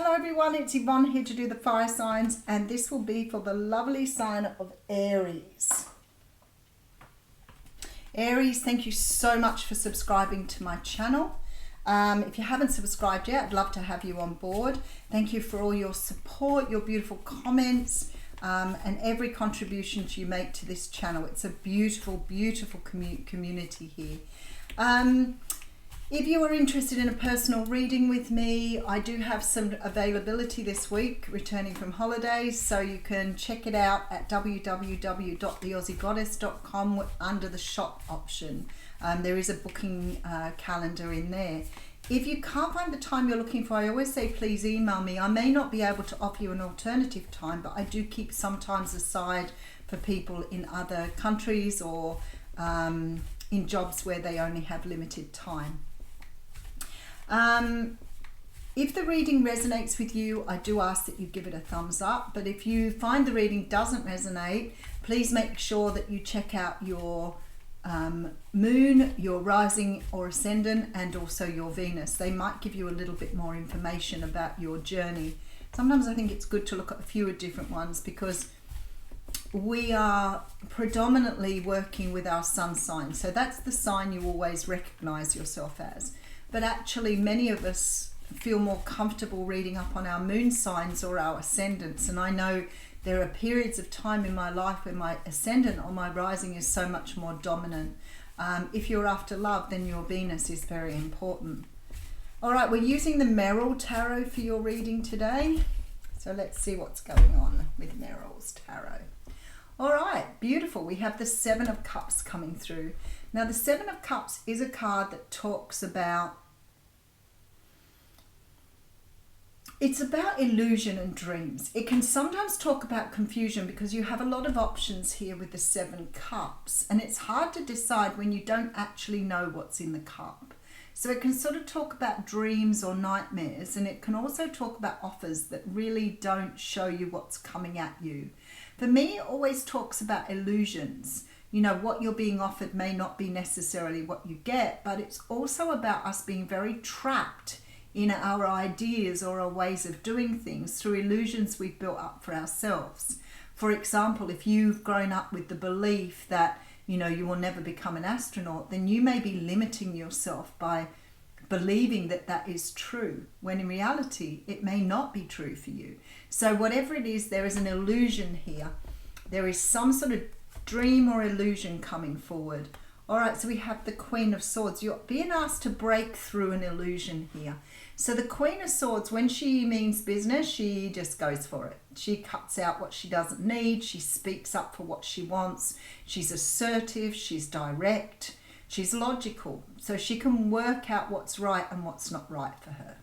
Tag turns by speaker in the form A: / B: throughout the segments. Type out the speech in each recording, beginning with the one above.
A: Hello everyone, it's Yvonne here to do the fire signs, and this will be for the lovely sign of Aries. Aries, thank you so much for subscribing to my channel. If you haven't subscribed yet, I'd love to have you on board. Thank you for all your support, your beautiful comments, and every contribution you make to this channel. It's a beautiful, beautiful community here. If you are interested in a personal reading with me, I do have some availability this week, returning from holidays, so you can check it out at www.theaussiegoddess.com under the shop option. There is a booking calendar in there. If you can't find the time you're looking for, I always say please email me. I may not be able to offer you an alternative time, but I do keep some times aside for people in other countries or in jobs where they only have limited time. If the reading resonates with you, I do ask that you give it a thumbs up, but if you find the reading doesn't resonate, please make sure that you check out your moon, your rising or ascendant, and also your Venus. They might give you a little bit more information about your journey. Sometimes I think it's good to look at a few different ones because we are predominantly working with our sun sign, so that's the sign you always recognize yourself as. But actually many of us feel more comfortable reading up on our moon signs or our ascendants, and I know there are periods of time in my life where my ascendant or my rising is so much more dominant. If you're after love, then your Venus is very important. All right, we're using the Merrill Tarot for your reading today, so let's see what's going on with Merrill's Tarot. All right, beautiful. We have the Seven of Cups coming through. Now, the Seven of Cups is a card that talks about, it's about illusion and dreams. It can sometimes talk about confusion because you have a lot of options here with the Seven Cups, and it's hard to decide when you don't actually know what's in the cup. So it can sort of talk about dreams or nightmares, and it can also talk about offers that really don't show you what's coming at you. For me, it always talks about illusions. You know, what you're being offered may not be necessarily what you get, but it's also about us being very trapped in our ideas or our ways of doing things through illusions we've built up for ourselves. For example, if you've grown up with the belief that, you know, you will never become an astronaut, then you may be limiting yourself by believing that that is true, when in reality, it may not be true for you. So whatever it is, there is an illusion here. There is some sort of dream or illusion coming forward. All right, so we have the Queen of Swords. You're being asked to break through an illusion here. So the Queen of Swords, when she means business, she just goes for it. She cuts out what she doesn't need. She speaks up for what she wants. She's assertive. She's direct. She's logical. So she can work out what's right and what's not right for her.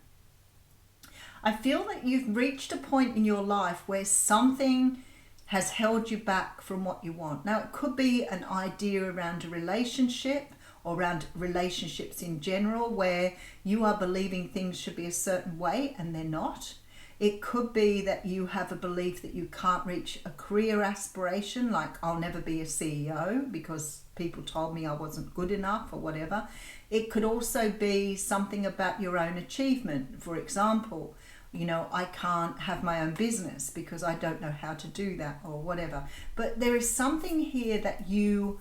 A: I feel that you've reached a point in your life where something has held you back from what you want. Now, it could be an idea around a relationship or around relationships in general where you are believing things should be a certain way and they're not. It could be that you have a belief that you can't reach a career aspiration, like I'll never be a CEO because people told me I wasn't good enough or whatever. It could also be something about your own achievement. For example, you know, I can't have my own business because I don't know how to do that or whatever. But there is something here that you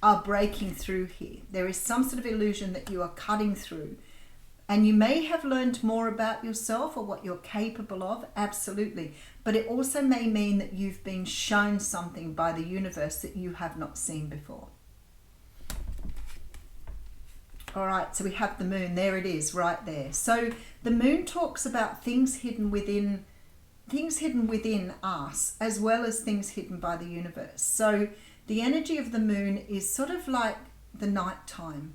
A: are breaking through here. There is some sort of illusion that you are cutting through. And you may have learned more about yourself or what you're capable of, absolutely. But it also may mean that you've been shown something by the universe that you have not seen before. All right, so we have the moon. There it is, right there. So the moon talks about things hidden within us, as well as things hidden by the universe. So the energy of the moon is sort of like the nighttime.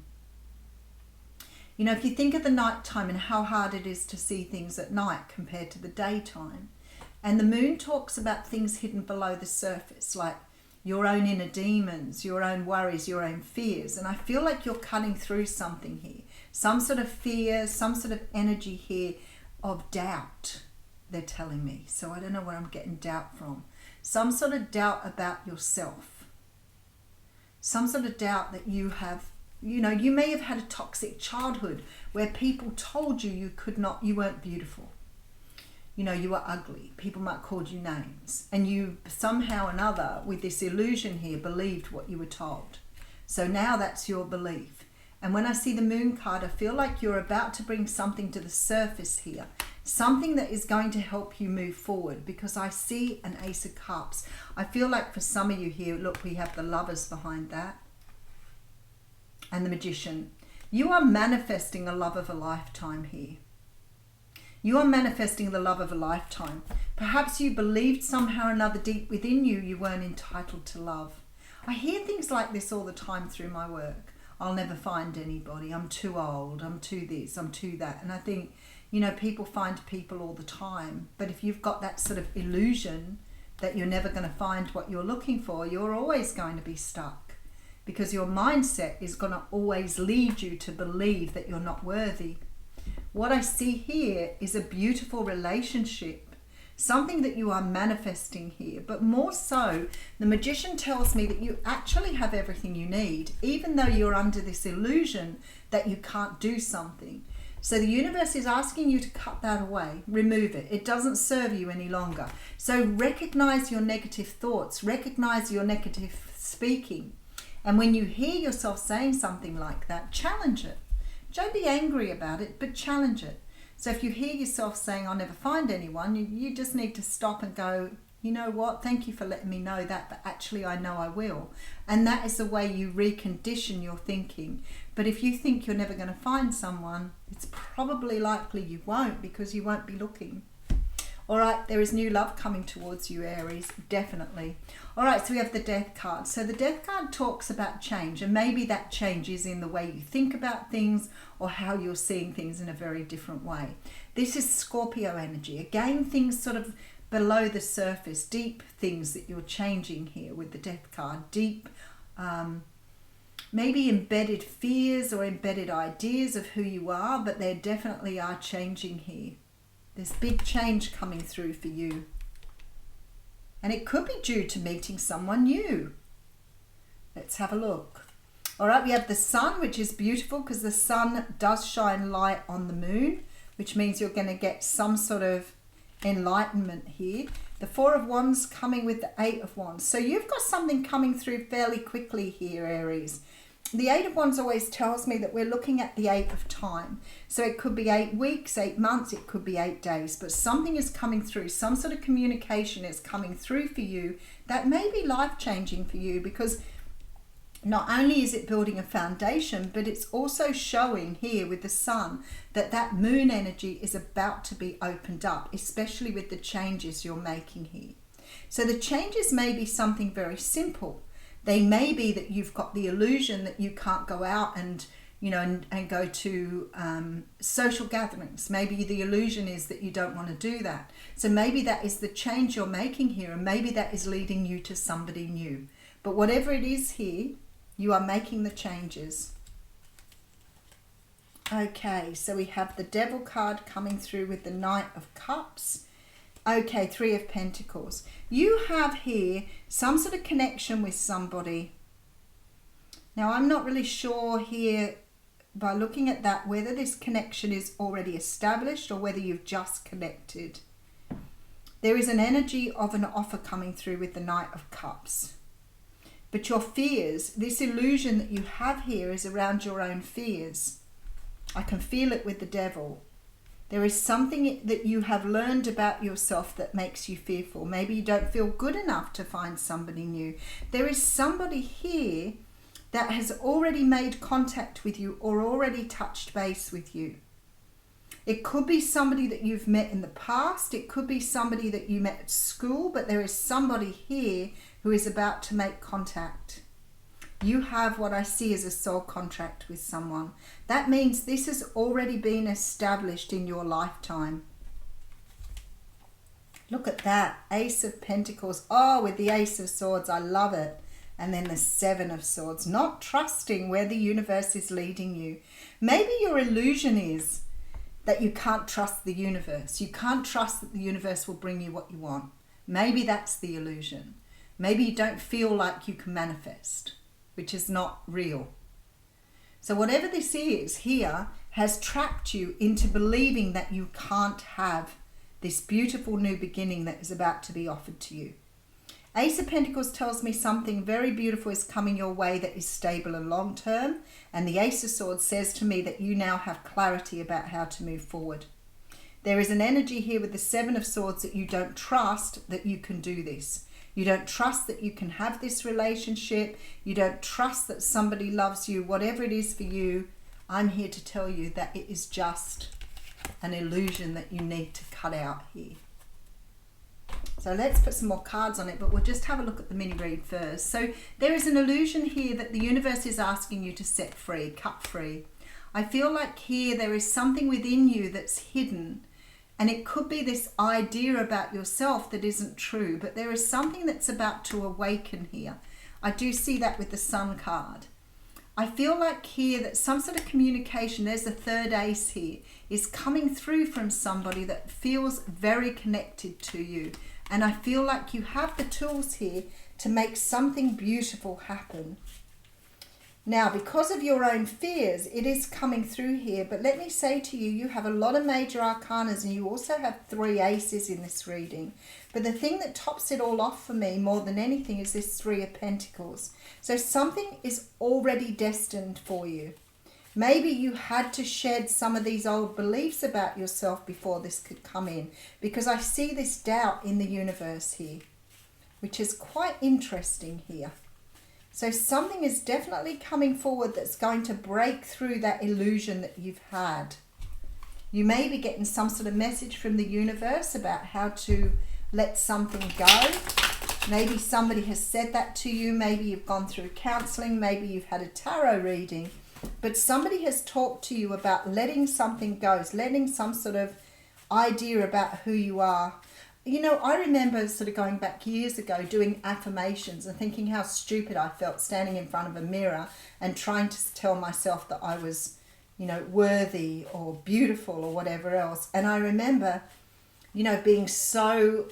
A: You know, if you think of the nighttime and how hard it is to see things at night compared to the daytime, and the moon talks about things hidden below the surface, like your own inner demons, your own worries, your own fears. And I feel like you're cutting through something here. Some sort of fear, some sort of energy here of doubt, they're telling me. So I don't know where I'm getting doubt from. Some sort of doubt about yourself. Some sort of doubt that you have, you know, you may have had a toxic childhood where people told you you weren't beautiful. you know, you were ugly. People might call you names. And you somehow or another, with this illusion here, believed what you were told. So now that's your belief. And when I see the moon card, I feel like you're about to bring something to the surface here. Something that is going to help you move forward, because I see an Ace of Cups. I feel like for some of you here, look, we have the Lovers behind that. And the Magician. You are manifesting a love of a lifetime here. You are manifesting the love of a lifetime. Perhaps you believed somehow or another deep within you, you weren't entitled to love. I hear things like this all the time through my work. I'll never find anybody. I'm too old. I'm too this. I'm too that. And I think, you know, people find people all the time. But if you've got that sort of illusion that you're never going to find what you're looking for, you're always going to be stuck. Because your mindset is going to always lead you to believe that you're not worthy. What I see here is a beautiful relationship. Something that you are manifesting here, but more so, the Magician tells me that you actually have everything you need, even though you're under this illusion that you can't do something. So the universe is asking you to cut that away, remove it. It doesn't serve you any longer. So recognize your negative thoughts, recognize your negative speaking. And when you hear yourself saying something like that, challenge it. Don't be angry about it, but challenge it. So if you hear yourself saying, I'll never find anyone, you just need to stop and go, you know what, thank you for letting me know that, but actually I know I will. And that is the way you recondition your thinking. But if you think you're never going to find someone, it's probably likely you won't, because you won't be looking. All right, there is new love coming towards you, Aries, definitely. All right, so we have the Death card. So the Death card talks about change, and maybe that change is in the way you think about things or how you're seeing things in a very different way. This is Scorpio energy. Again, things sort of below the surface, deep things that you're changing here with the Death card. Deep, maybe embedded fears or embedded ideas of who you are, but they definitely are changing here. There's big change coming through for you. And it could be due to meeting someone new. Let's have a look. All right, we have the Sun, which is beautiful because the Sun does shine light on the Moon, which means you're going to get some sort of enlightenment here. The Four of Wands coming with the Eight of Wands. So you've got something coming through fairly quickly here, Aries. The Eight of Wands always tells me that we're looking at the 8 of time. So it could be 8 weeks, 8 months, it could be 8 days, but something is coming through. Some sort of communication is coming through for you that may be life-changing for you, because not only is it building a foundation, but it's also showing here with the Sun that that Moon energy is about to be opened up, especially with the changes you're making here. So the changes may be something very simple. They may be that you've got the illusion that you can't go out and, you know, and go to social gatherings. Maybe the illusion is that you don't want to do that. So maybe that is the change you're making here, and maybe that is leading you to somebody new. But whatever it is here, you are making the changes. Okay, so we have the Devil card coming through with the Knight of Cups. Okay, Three of Pentacles. You have here some sort of connection with somebody. Now, I'm not really sure here by looking at that whether this connection is already established or whether you've just connected. There is an energy of an offer coming through with the Knight of Cups. But your fears, this illusion that you have here is around your own fears. I can feel it with the Devil. There is something that you have learned about yourself that makes you fearful. Maybe you don't feel good enough to find somebody new. There is somebody here that has already made contact with you or already touched base with you. It could be somebody that you've met in the past. It could be somebody that you met at school, but there is somebody here who is about to make contact. You have what I see as a soul contract with someone. That means this has already been established in your lifetime. Look at that. Ace of Pentacles. Oh, with the Ace of Swords. I love it. And then the Seven of Swords. Not trusting where the universe is leading you. Maybe your illusion is that you can't trust the universe. You can't trust that the universe will bring you what you want. Maybe that's the illusion. Maybe you don't feel like you can manifest, which is not real. So whatever this is here has trapped you into believing that you can't have this beautiful new beginning that is about to be offered to you. Ace of Pentacles tells me something very beautiful is coming your way that is stable and long term. And the Ace of Swords says to me that you now have clarity about how to move forward. There is an energy here with the Seven of Swords that you don't trust that you can do this. You don't trust that you can have this relationship. You don't trust that somebody loves you. Whatever it is for you, I'm here to tell you that it is just an illusion that you need to cut out here. So let's put some more cards on it, but we'll just have a look at the mini read first. So there is an illusion here that the universe is asking you to set free, cut free. I feel like here there is something within you that's hidden, and it could be this idea about yourself that isn't true, but there is something that's about to awaken here. I do see that with the Sun card. I feel like here that some sort of communication, there's the third ace here, is coming through from somebody that feels very connected to you. And I feel like you have the tools here to make something beautiful happen. Now, because of your own fears, it is coming through here. But let me say to you, you have a lot of major arcanas and you also have 3 aces in this reading. But the thing that tops it all off for me more than anything is this 3 of Pentacles. So something is already destined for you. Maybe you had to shed some of these old beliefs about yourself before this could come in, because I see this doubt in the universe here, which is quite interesting here. So something is definitely coming forward that's going to break through that illusion that you've had. You may be getting some sort of message from the universe about how to let something go. Maybe somebody has said that to you. Maybe you've gone through counseling. Maybe you've had a tarot reading. But somebody has talked to you about letting something go, letting some sort of idea about who you are. You know, I remember sort of going back years ago doing affirmations and thinking how stupid I felt standing in front of a mirror and trying to tell myself that I was, you know, worthy or beautiful or whatever else. And I remember, you know, being so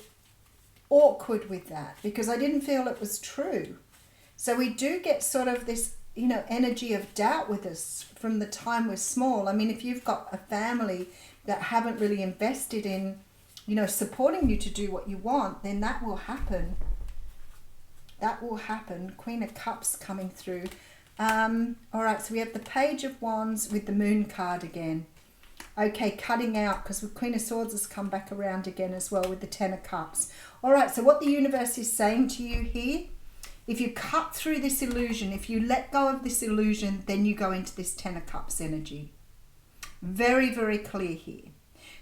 A: awkward with that because I didn't feel it was true. So we do get sort of this, you know, energy of doubt with us from the time we're small. I mean, if you've got a family that haven't really invested in, you know, supporting you to do what you want, then that will happen. That will happen. Queen of Cups coming through. All right, so we have the Page of Wands with the Moon card again. Okay, cutting out, because the Queen of Swords has come back around again as well with the Ten of Cups. All right, so what the universe is saying to you here, if you cut through this illusion, if you let go of this illusion, then you go into this Ten of Cups energy. Very, very clear here.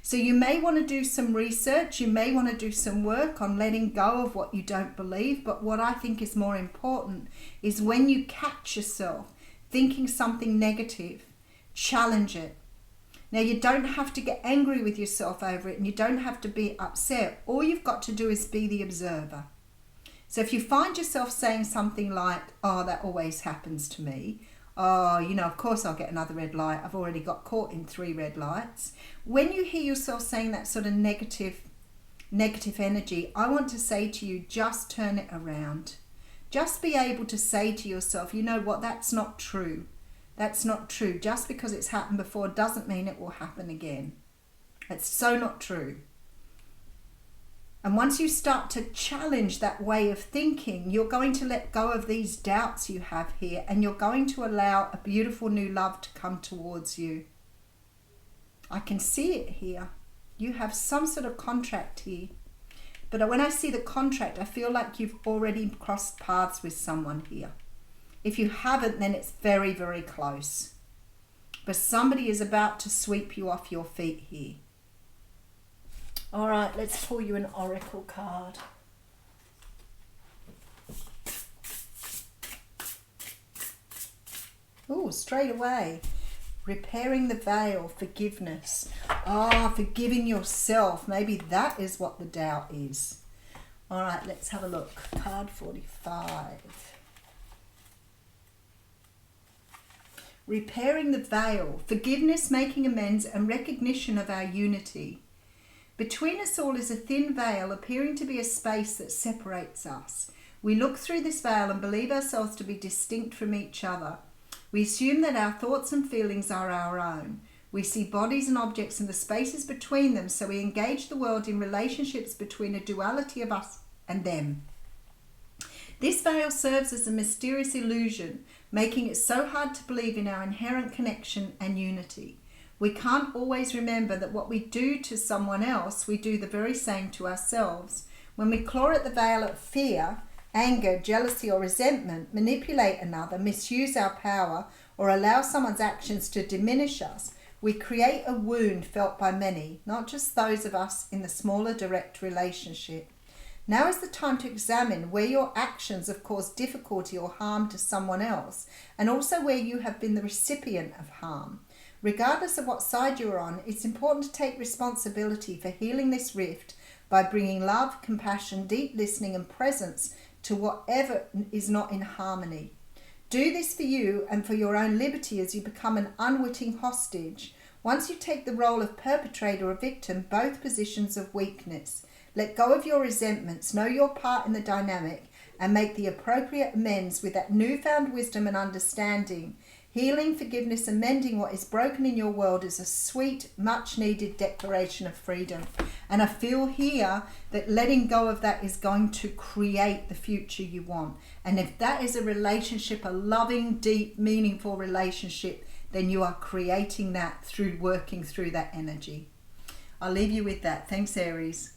A: So you may want to do some research. You may want to do some work on letting go of what you don't believe. But what I think is more important is when you catch yourself thinking something negative, challenge it. Now, you don't have to get angry with yourself over it and you don't have to be upset. All you've got to do is be the observer. So if you find yourself saying something like, oh, that always happens to me. Oh, you know, of course I'll get another red light. I've already got caught in 3 red lights. When you hear yourself saying that sort of negative energy, I want to say to you, just turn it around. Just be able to say to yourself, you know what, that's not true. That's not true. Just because it's happened before doesn't mean it will happen again. It's so not true. And once you start to challenge that way of thinking, you're going to let go of these doubts you have here and you're going to allow a beautiful new love to come towards you. I can see it here. You have some sort of contract here. But when I see the contract, I feel like you've already crossed paths with someone here. If you haven't, then it's very, very close. But somebody is about to sweep you off your feet here. All right, let's pull you an oracle card. Oh, straight away. Repairing the veil, forgiveness. Forgiving yourself. Maybe that is what the doubt is. All right, let's have a look. Card 45. Repairing the veil, forgiveness, making amends, and recognition of our unity. Between us all is a thin veil, appearing to be a space that separates us. We look through this veil and believe ourselves to be distinct from each other. We assume that our thoughts and feelings are our own. We see bodies and objects and the spaces between them, so we engage the world in relationships between a duality of us and them. This veil serves as a mysterious illusion, making it so hard to believe in our inherent connection and unity. We can't always remember that what we do to someone else, we do the very same to ourselves. When we claw at the veil of fear, anger, jealousy, or resentment, manipulate another, misuse our power, or allow someone's actions to diminish us, we create a wound felt by many, not just those of us in the smaller direct relationship. Now is the time to examine where your actions have caused difficulty or harm to someone else, and also where you have been the recipient of harm. Regardless of what side you're on, it's important to take responsibility for healing this rift by bringing love, compassion, deep listening, and presence to whatever is not in harmony. Do this for you and for your own liberty as you become an unwitting hostage. Once you take the role of perpetrator or victim, both positions of weakness. Let go of your resentments, know your part in the dynamic, and make the appropriate amends with that newfound wisdom and understanding. Healing, forgiveness, and mending what is broken in your world is a sweet, much-needed declaration of freedom. And I feel here that letting go of that is going to create the future you want. And if that is a relationship, a loving, deep, meaningful relationship, then you are creating that through working through that energy. I'll leave you with that. Thanks, Aries.